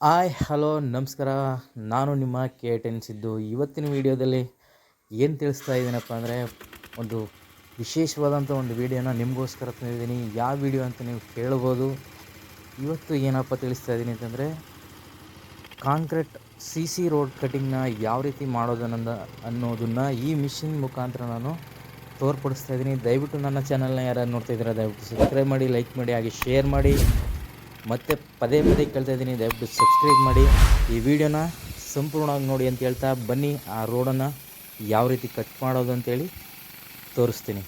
Hello ನಮಸ್ಕಾರ. ನಾನು ನಿಮ್ಮ KTN ಸಿದ್ದು. ಇವತ್ತಿನ ವೀಡಿಯೋದಲ್ಲಿ ಏನು ತಿಳಿಸ್ತಾ ಇದ್ದೀನಪ್ಪ ಅಂದರೆ, ಒಂದು ವಿಶೇಷವಾದಂಥ ಒಂದು ವೀಡಿಯೋನ ನಿಮಗೋಸ್ಕರ ತಂದಿದ್ದೀನಿ. ಯಾವ ವೀಡಿಯೋ ಅಂತ ನೀವು ಕೇಳ್ಬೋದು. ಇವತ್ತು ಏನಪ್ಪ ತಿಳಿಸ್ತಾ ಇದ್ದೀನಿ ಅಂತಂದರೆ, ಕಾಂಕ್ರೀಟ್ CC ರೋಡ್ ಕಟಿಂಗ್ನ ಯಾವ ರೀತಿ ಅನ್ನೋದನ್ನು ಈ ಮಿಷಿನ್ ಮುಖಾಂತರ ನಾನು ತೋರ್ಪಡಿಸ್ತಾ ಇದ್ದೀನಿ. ದಯವಿಟ್ಟು ನನ್ನ ಚಾನಲ್ನ ಯಾರು ನೋಡ್ತಾ ಇದ್ದೀರಾ ದಯವಿಟ್ಟು ಸಬ್ಸ್ಕ್ರೈಬ್ ಮಾಡಿ, ಲೈಕ್ ಮಾಡಿ, ಹಾಗೆ ಶೇರ್ ಮಾಡಿ. ಮತ್ತು ಪದೇ ಕೇಳ್ತಾ ಇದ್ದೀನಿ, ದಯವಿಟ್ಟು ಸಬ್ಸ್ಕ್ರೈಬ್ ಮಾಡಿ. ಈ ವಿಡಿಯೋನ ಸಂಪೂರ್ಣವಾಗಿ ನೋಡಿ ಅಂತ ಹೇಳ್ತಾ ಬನ್ನಿ, ಆ ರೋಡನ್ನು ಯಾವ ರೀತಿ ಕಟ್ ಮಾಡೋದು ಅಂತೇಳಿ ತೋರಿಸ್ತೀನಿ.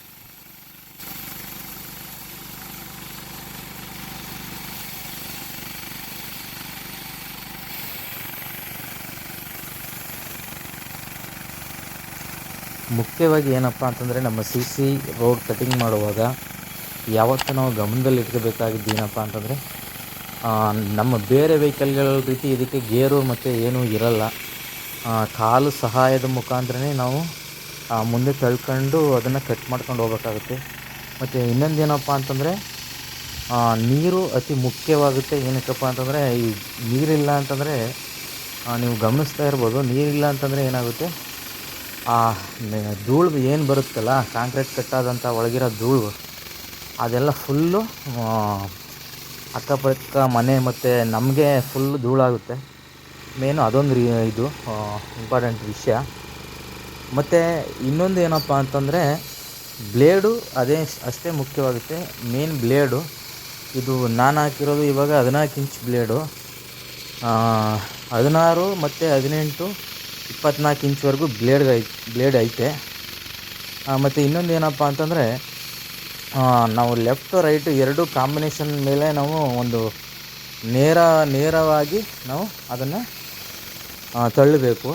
ಮುಖ್ಯವಾಗಿ ಏನಪ್ಪ ಅಂತಂದರೆ, ನಮ್ಮ CC ರೋಡ್ ಕಟಿಂಗ್ ಮಾಡುವಾಗ ಯಾವತ್ತೂ ನಾವು ಗಮನದಲ್ಲಿ ಇಟ್ಕೋಬೇಕಾಗಿದ್ದು ಏನಪ್ಪ ಅಂತಂದರೆ, ನಮ್ಮ ಬೇರೆ ವೆಹಿಕಲ್ಗಳ ರೀತಿ ಇದಕ್ಕೆ ಗೇರು ಮತ್ತು ಏನೂ ಇರಲ್ಲ. ಕಾಲು ಸಹಾಯದ ಮುಖಾಂತರನೇ ನಾವು ಮುಂದೆ ತಳ್ಕೊಂಡು ಅದನ್ನು ಕಟ್ ಮಾಡ್ಕೊಂಡು ಹೋಗ್ಬೇಕಾಗುತ್ತೆ. ಮತ್ತು ಇನ್ನೊಂದು ಏನಪ್ಪ ಅಂತಂದರೆ, ನೀರು ಅತಿ ಮುಖ್ಯವಾಗುತ್ತೆ. ಏನಕ್ಕಪ್ಪ ಅಂತಂದರೆ, ಈ ನೀರಿಲ್ಲ ಅಂತಂದರೆ ನೀವು ಗಮನಿಸ್ತಾ ಇರ್ಬೋದು, ನೀರಿಲ್ಲ ಅಂತಂದರೆ ಏನಾಗುತ್ತೆ, ಧೂಳು ಏನು ಬರುತ್ತಲ್ಲ, ಕಾಂಕ್ರೀಟ್ ಕಟ್ಟಾದಂಥ ಒಳಗಿರೋ ಧೂಳು ಅದೆಲ್ಲ ಫುಲ್ಲು ಅಕ್ಕಪಕ್ಕ ಮನೆ ಮತ್ತು ನಮಗೆ ಫುಲ್ಲು ಧೂಳಾಗುತ್ತೆ. ಮೇನು ಅದೊಂದು ಇದು ಇಂಪಾರ್ಟೆಂಟ್ ವಿಷಯ. ಮತ್ತು ಇನ್ನೊಂದು ಏನಪ್ಪ ಅಂತಂದರೆ, ಬ್ಲೇಡು ಅಷ್ಟೇ ಮುಖ್ಯವಾಗುತ್ತೆ. ಮೇನ್ ಬ್ಲೇಡು ಇದು ನಾನು ಹಾಕಿರೋದು ಇವಾಗ 14 ಇಂಚ್ ಬ್ಲೇಡು. 16 ಮತ್ತು 18, 24 ಇಂಚ್ವರೆಗೂ ಬ್ಲೇಡ್ ಐತೆ. ಮತ್ತು ಇನ್ನೊಂದು ಏನಪ್ಪ ಅಂತಂದರೆ, ನಾವು ಲೆಫ್ಟು ರೈಟು ಎರಡೂ ಕಾಂಬಿನೇಷನ್ ಮೇಲೆ ನಾವು ಒಂದು ನೇರವಾಗಿ ನಾವು ಅದನ್ನು ತಳ್ಳಬೇಕು.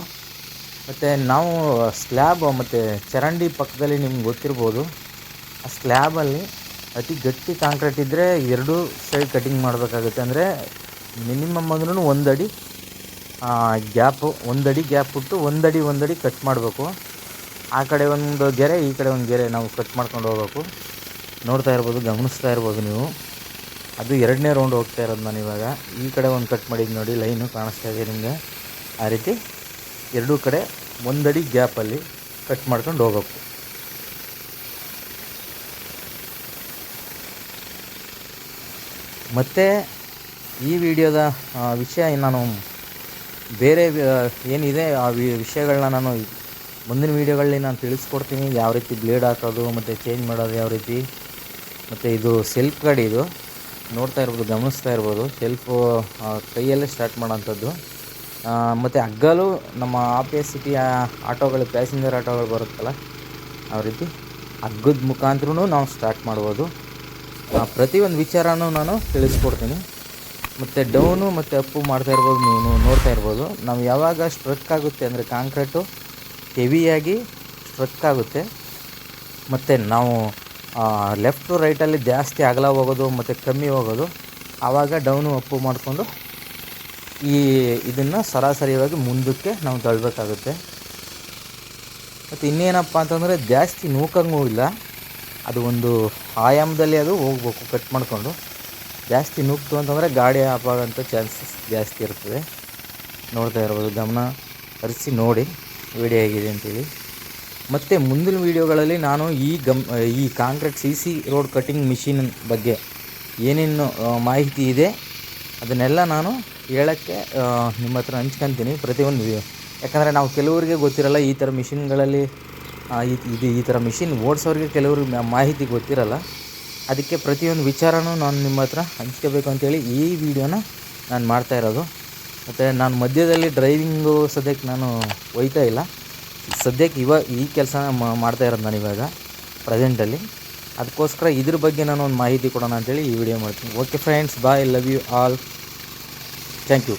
ಮತ್ತು ನಾವು ಸ್ಲ್ಯಾಬ್ ಮತ್ತು ಚರಂಡಿ ಪಕ್ಕದಲ್ಲಿ ನಿಮ್ಗೆ ಗೊತ್ತಿರ್ಬೋದು, ಆ ಸ್ಲ್ಯಾಬಲ್ಲಿ ಅತಿ ಗಟ್ಟಿ ಕಾಂಕ್ರೀಟ್ ಇದ್ದರೆ ಎರಡೂ ಸೈಡ್ ಕಟಿಂಗ್ ಮಾಡಬೇಕಾಗುತ್ತೆ. ಅಂದರೆ ಮಿನಿಮಮ್ ಅಂದ್ರೂ 1 ಅಡಿ ಗ್ಯಾಪು, 1 ಅಡಿ ಗ್ಯಾಪ್ ಬಿಟ್ಟು 1 ಅಡಿ ಕಟ್ ಮಾಡಬೇಕು. ಆ ಕಡೆ ಒಂದು ಗೆರೆ, ಈ ಕಡೆ ಒಂದು ಗೆರೆ ನಾವು ಕಟ್ ಮಾಡ್ಕೊಂಡು ಹೋಗ್ಬೇಕು. ನೋಡ್ತಾ ಇರ್ಬೋದು, ಗಮನಿಸ್ತಾ ಇರ್ಬೋದು ನೀವು. ಅದು 2ನೇ ರೌಂಡ್ ಹೋಗ್ತಾ ಇರೋದು ನಾನು ಇವಾಗ. ಈ ಕಡೆ ಒಂದು ಕಟ್ ಮಾಡಿದ್ದು ನೋಡಿ, ಲೈನು ಕಾಣಿಸ್ತಾ ಇದೆ ನಿಮಗೆ. ಆ ರೀತಿ ಎರಡೂ ಕಡೆ 1 ಅಡಿ ಗ್ಯಾಪಲ್ಲಿ ಕಟ್ ಮಾಡ್ಕೊಂಡು ಹೋಗ್ಬೇಕು. ಮತ್ತು ಈ ವಿಡಿಯೋದ ವಿಷಯ ನಾನು ಬೇರೆ ಏನಿದೆ ಆ ವಿಷಯಗಳನ್ನ ನಾನು ಮುಂದಿನ ವೀಡಿಯೋಗಳಲ್ಲಿ ನಾನು ತಿಳಿಸ್ಕೊಡ್ತೀನಿ. ಯಾವ ರೀತಿ ಬ್ಲೇಡ್ ಹಾಕೋದು ಮತ್ತು ಚೇಂಜ್ ಮಾಡೋದು ಯಾವ ರೀತಿ. ಮತ್ತು ಇದು ಸೆಲ್ಫ್ ಗಾಡಿ, ಇದು ನೋಡ್ತಾ ಇರ್ಬೋದು, ಗಮನಿಸ್ತಾ ಇರ್ಬೋದು. ಸೆಲ್ಫು ಕೈಯಲ್ಲೇ ಸ್ಟಾರ್ಟ್ ಮಾಡೋಂಥದ್ದು. ಮತ್ತು ಹಗ್ಗಲು ನಮ್ಮ APS-CT ಆಟೋಗಳು, ಪ್ಯಾಸೆಂಜರ್ ಆಟೋಗಳು ಬರುತ್ತಲ್ಲ, ಆ ರೀತಿ ಹಗ್ಗದ ಮುಖಾಂತರೂ ನಾವು ಸ್ಟಾರ್ಟ್ ಮಾಡ್ಬೋದು. ಪ್ರತಿಯೊಂದು ವಿಚಾರನೂ ನಾನು ತಿಳಿಸ್ಕೊಡ್ತೀನಿ. ಮತ್ತು ಡೌನು ಮತ್ತು ಅಪ್ಪು ಮಾಡ್ತಾ ಇರ್ಬೋದು, ನೀವು ನೋಡ್ತಾ ಇರ್ಬೋದು. ನಾವು ಯಾವಾಗ ಸ್ಟ್ರಕ್ ಆಗುತ್ತೆ ಅಂದರೆ, ಕಾಂಕ್ರೀಟು ಹೆವಿಯಾಗಿ ಸ್ಟ್ರಕ್ ಆಗುತ್ತೆ ಮತ್ತು ನಾವು ಲೆಫ್ಟು ರೈಟಲ್ಲಿ ಜಾಸ್ತಿ ಅಗಲ ಹೋಗೋದು ಮತ್ತು ಕಮ್ಮಿ ಹೋಗೋದು, ಆವಾಗ ಡೌನು ಅಪ್ಪು ಮಾಡಿಕೊಂಡು ಇದನ್ನು ಸರಾಸರಿಯಾಗಿ ಮುಂದಕ್ಕೆ ನಾವು ತಳ್ಳಬೇಕಾಗುತ್ತೆ. ಮತ್ತು ಇನ್ನೇನಪ್ಪ ಅಂತಂದರೆ, ಜಾಸ್ತಿ ನೂಕಂಗೂ ಇಲ್ಲ, ಅದು ಒಂದು ಆಯಾಮದಲ್ಲಿ ಅದು ಹೋಗ್ಬೇಕು ಕಟ್ ಮಾಡಿಕೊಂಡು. ಜಾಸ್ತಿ ನೂಕ್ತು ಅಂತಂದರೆ ಗಾಡಿ ಆಪಾಗೋಂಥ ಚಾನ್ಸಸ್ ಜಾಸ್ತಿ ಇರ್ತದೆ. ನೋಡ್ತಾ ಇರ್ಬೋದು, ಗಮನ ಹರಿಸಿ ನೋಡಿ ವಿಡಿಯೋ ಹೇಗಿದೆ ಅಂತೇಳಿ. ಮತ್ತು ಮುಂದಿನ ವೀಡಿಯೋಗಳಲ್ಲಿ ನಾನು ಈ concrete CC road cutting machine ಬಗ್ಗೆ ಏನೇನು ಮಾಹಿತಿ ಇದೆ ಅದನ್ನೆಲ್ಲ ನಾನು ಹೇಳೋಕ್ಕೆ ನಿಮ್ಮ ಹತ್ರ ಹಂಚ್ಕೊತೀನಿ ಪ್ರತಿಯೊಂದು. ಯಾಕಂದರೆ ನಾವು ಕೆಲವರಿಗೆ ಗೊತ್ತಿರಲ್ಲ ಈ ಥರ ಮಿಷಿನ್ಗಳಲ್ಲಿ, ಈ ಥರ ಮಿಷಿನ್ ಓಡಿಸೋರಿಗೆ ಕೆಲವ್ರಿಗೆ ಮಾಹಿತಿ ಗೊತ್ತಿರಲ್ಲ. ಅದಕ್ಕೆ ಪ್ರತಿಯೊಂದು ವಿಚಾರನೂ ನಾನು ನಿಮ್ಮ ಹತ್ರ ಹಂಚ್ಕೋಬೇಕು ಅಂತೇಳಿ ಈ ವಿಡಿಯೋನ ನಾನು ಮಾಡ್ತಾ ಇರೋದು. ಮತ್ತು ನಾನು ಮಧ್ಯದಲ್ಲಿ ಡ್ರೈವಿಂಗು ಸದ್ಯಕ್ಕೆ ನಾನು ಒಯ್ತಾ ಇಲ್ಲ. ಸದ್ಯಕ್ಕೆ ಈ ಕೆಲಸನ ಮಾಡ್ತಾ ಇರೋದು ನಾನು ಇವಾಗ ಪ್ರೆಸೆಂಟಲ್ಲಿ. ಅದಕ್ಕೋಸ್ಕರ ಇದ್ರ ಬಗ್ಗೆ ನಾನು ಒಂದು ಮಾಹಿತಿ ಕೊಡೋಣ ಅಂತೇಳಿ ಈ ವಿಡಿಯೋ ಮಾಡ್ತೀನಿ. Okay friends, bye, love you all, thank you.